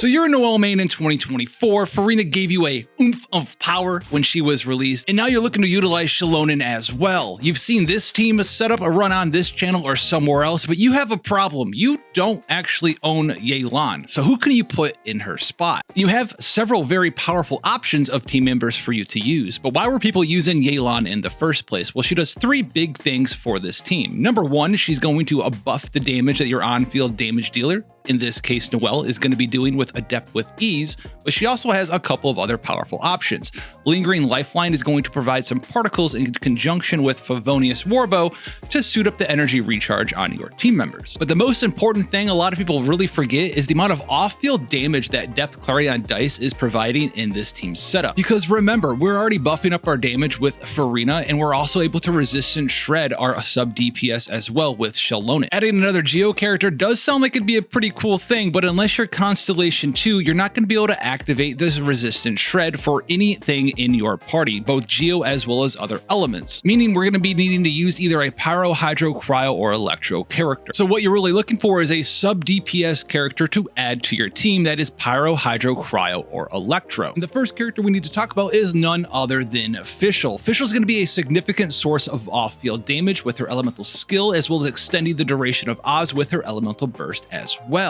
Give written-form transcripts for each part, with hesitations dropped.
So you're a Noelle main in 2024. Furina gave you a oomph of power when she was released, and now you're looking to utilize Xilonen as well. You've seen this team set up a run on this channel or somewhere else, but you have a problem. You don't actually own Xilonen. So who can you put in her spot? You have several very powerful options of team members for you to use, but why were people using Xilonen in the first place? Well, she does three big things for this team. Number one, she's going to buff the damage that your on-field damage dealer, in this case Noelle, is going to be doing with Adept with Ease, but she also has a couple of other powerful options. Lingering Lifeline is going to provide some particles in conjunction with Favonius Warbow to suit up the energy recharge on your team members. But the most important thing a lot of people really forget is the amount of off-field damage that Depth Clarion Dice is providing in this team's setup. Because remember, we're already buffing up our damage with Furina, and we're also able to resistant shred our sub DPS as well with Xilonen. Adding another Geo character does sound like it'd be a pretty cool thing, but unless you're Constellation 2, you're not going to be able to activate this resistant shred for anything in your party, both Geo as well as other elements, meaning we're going to be needing to use either a Pyro, Hydro, Cryo, or Electro character. So what you're really looking for is a sub DPS character to add to your team that is Pyro, Hydro, Cryo, or Electro. And the first character we need to talk about is none other than Fischl. Fischl is going to be a significant source of off-field damage with her elemental skill, as well as extending the duration of Oz with her elemental burst as well.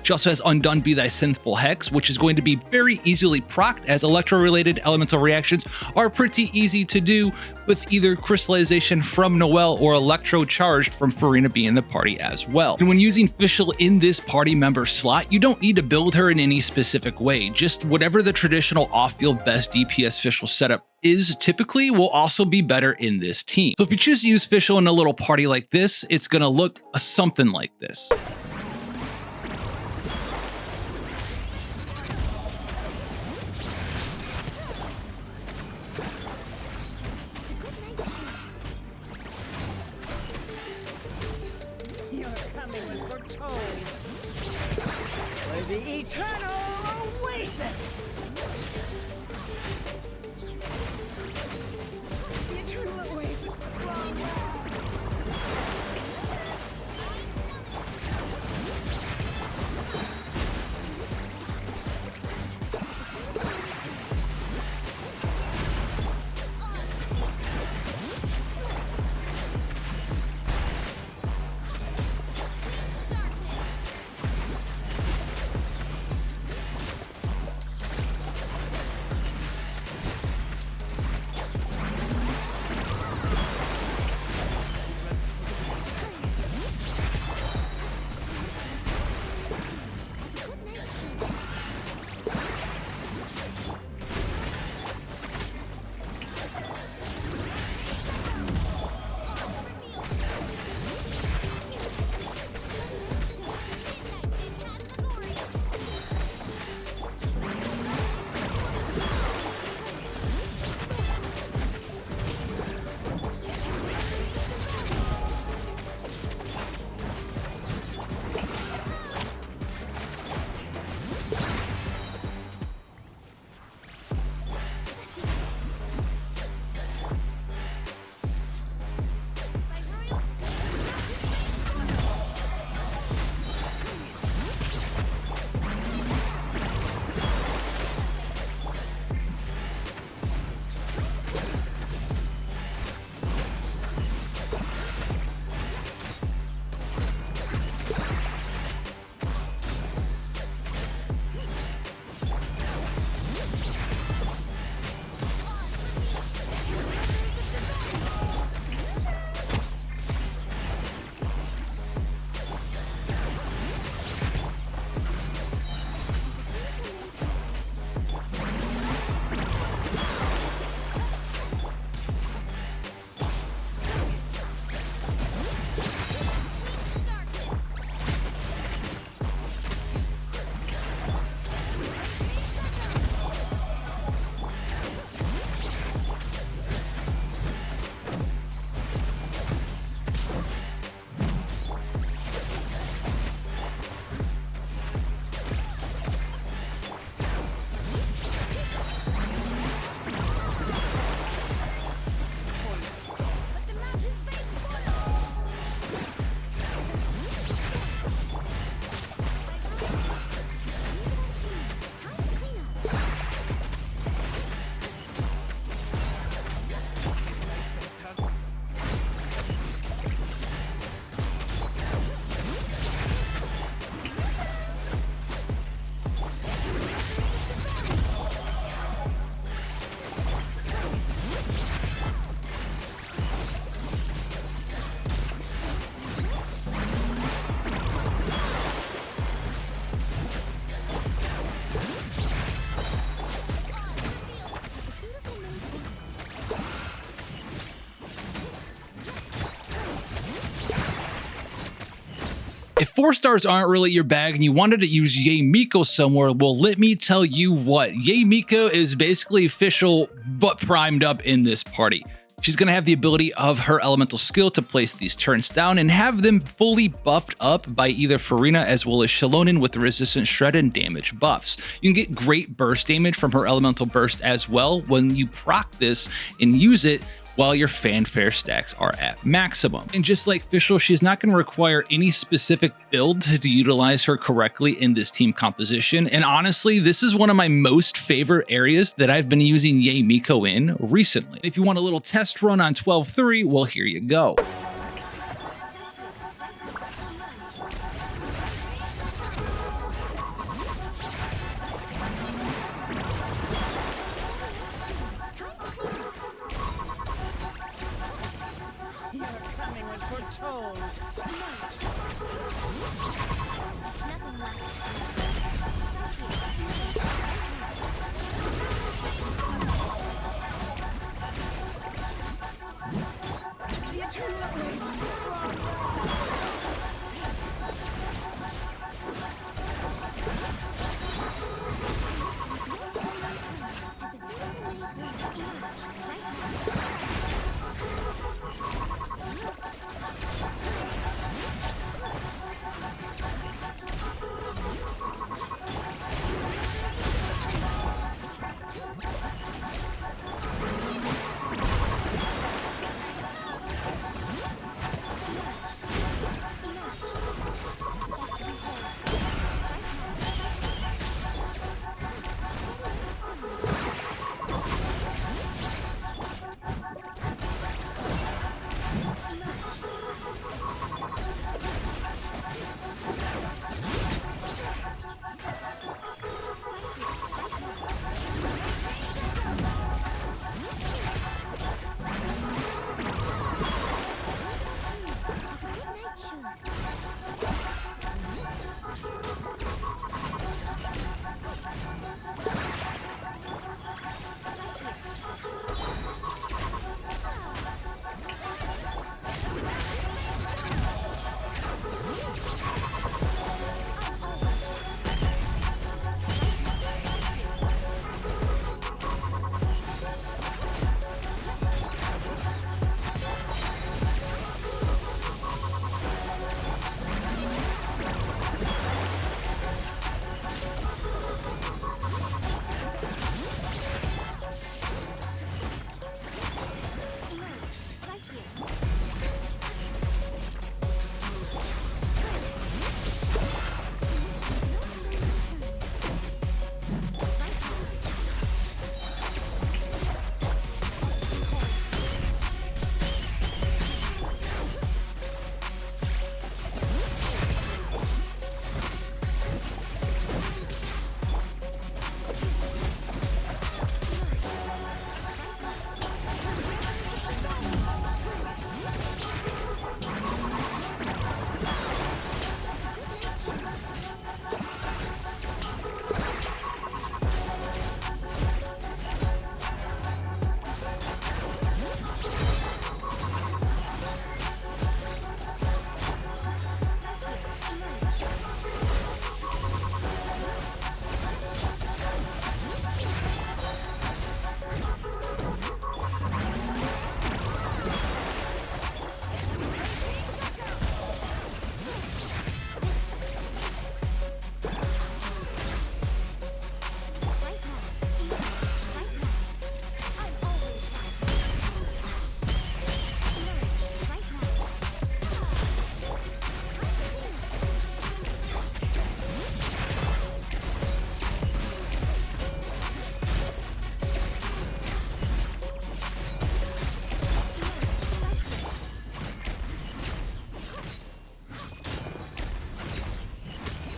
She also has Undone Be Thy Synthful Hex, which is going to be very easily procced, as electro-related elemental reactions are pretty easy to do with either crystallization from Noelle or electro charged from Furina being in the party as well. And when using Fischl in this party member slot, you don't need to build her in any specific way. Just whatever the traditional off-field best DPS Fischl setup is typically will also be better in this team. So if you choose to use Fischl in a little party like this, it's gonna look something like this. The eternal oasis! The eternal oasis! If 4 stars aren't really your bag and you wanted to use Yae Miko somewhere, well, let me tell you what, Yae Miko is basically official but primed up in this party. She's going to have the ability of her elemental skill to place these turrets down and have them fully buffed up by either Furina as well as Xilonen with the resistant shred and damage buffs. You can get great burst damage from her elemental burst as well when you proc this and use it while your fanfare stacks are at maximum. And just like Fischl, she's not going to require any specific build to utilize her correctly in this team composition. And honestly, this is one of my most favorite areas that I've been using Yae Miko in recently. If you want a little test run on 12.3, well, here you go.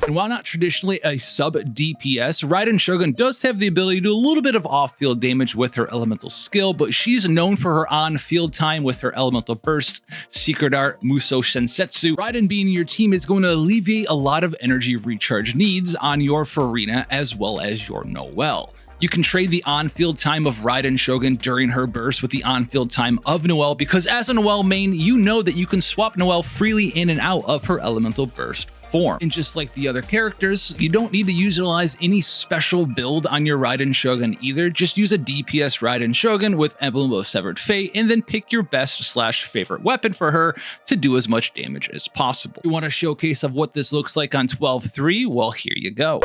And while not traditionally a sub DPS, Raiden Shogun does have the ability to do a little bit of off-field damage with her elemental skill, but she's known for her on-field time with her elemental burst, secret art, Muso Sensetsu. Raiden being in your team is going to alleviate a lot of energy recharge needs on your Furina as well as your Noelle. You can trade the on-field time of Raiden Shogun during her burst with the on-field time of Noelle, because as a Noelle main, you know that you can swap Noelle freely in and out of her elemental burst form. And just like the other characters, you don't need to utilize any special build on your Raiden Shogun either. Just use a DPS Raiden Shogun with Emblem of Severed Fate, and then pick your best / favorite weapon for her to do as much damage as possible. You want a showcase of what this looks like on 12.3? Well, here you go.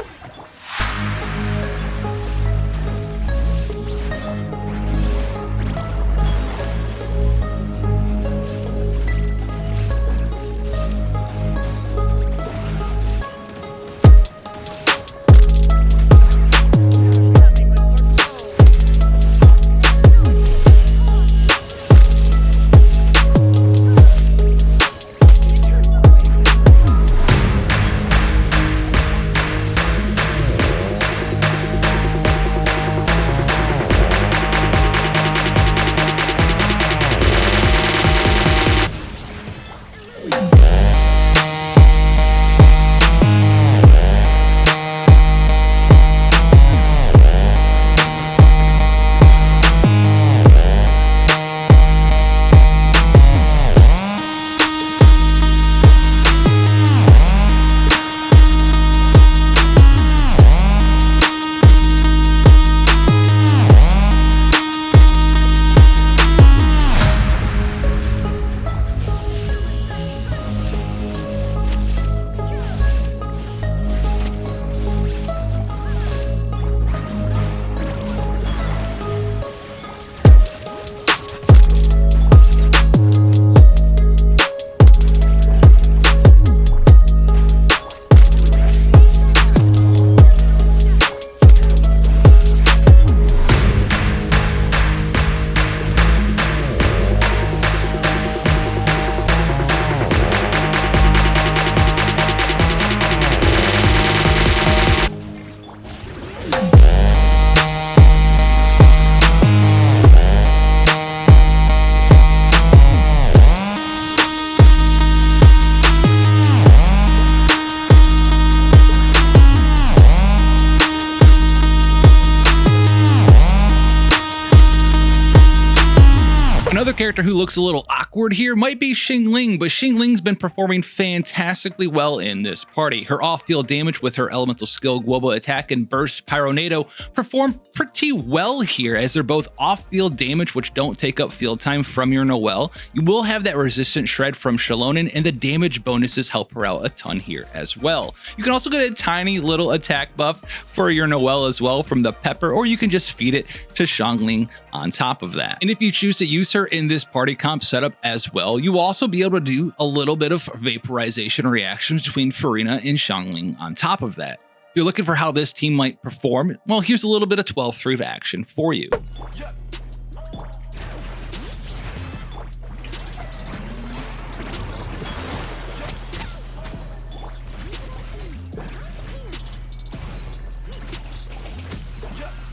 Another character who looks a little awkward here might be Xilonen, but Xilonen's been performing fantastically well in this party. Her off-field damage with her elemental skill, Global Attack, and Burst Pyronado perform pretty well here, as they're both off-field damage which don't take up field time from your Noelle. You will have that resistant shred from Xilonen, and the damage bonuses help her out a ton here as well. You can also get a tiny little attack buff for your Noelle as well from the Pepper, or you can just feed it to Xilonen on top of that. And if you choose to use her in this party comp setup as well, you will also be able to do a little bit of vaporization reaction between Furina and Xilonen on top of that. If you're looking for how this team might perform, well, here's a little bit of 12-3 action for you.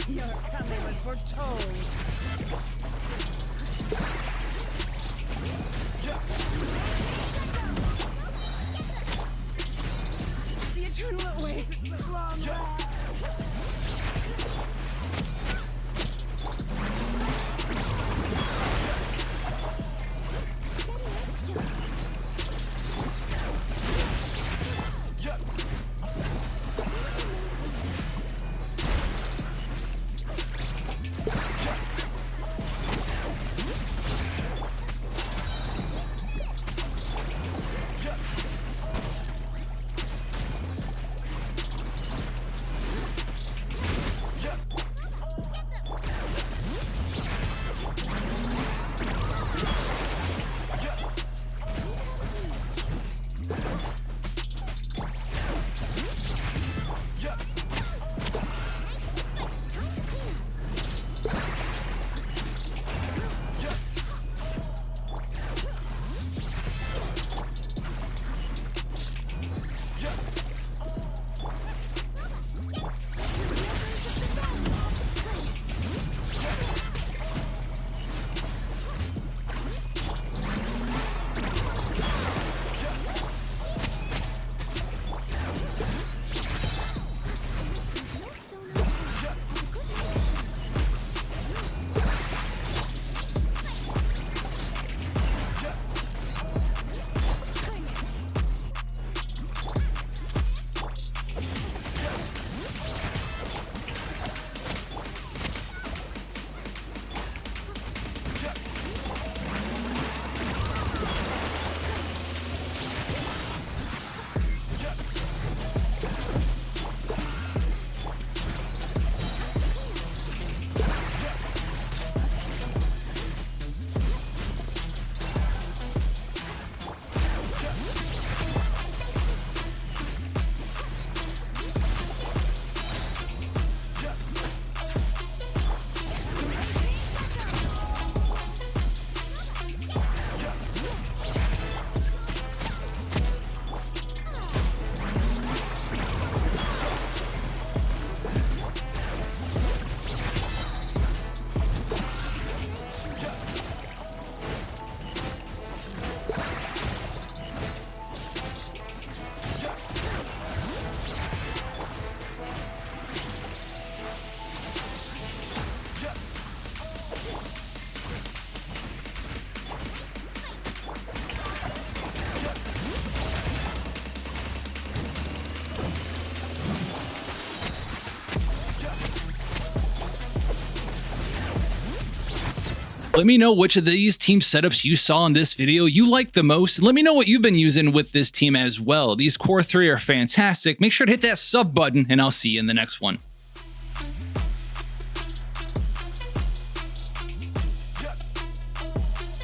Your coming was foretold. The eternal awaits at long last. Let me know which of these team setups you saw in this video you like the most. And let me know what you've been using with this team as well. These core 3 are fantastic. Make sure to hit that sub button, and I'll see you in the next one.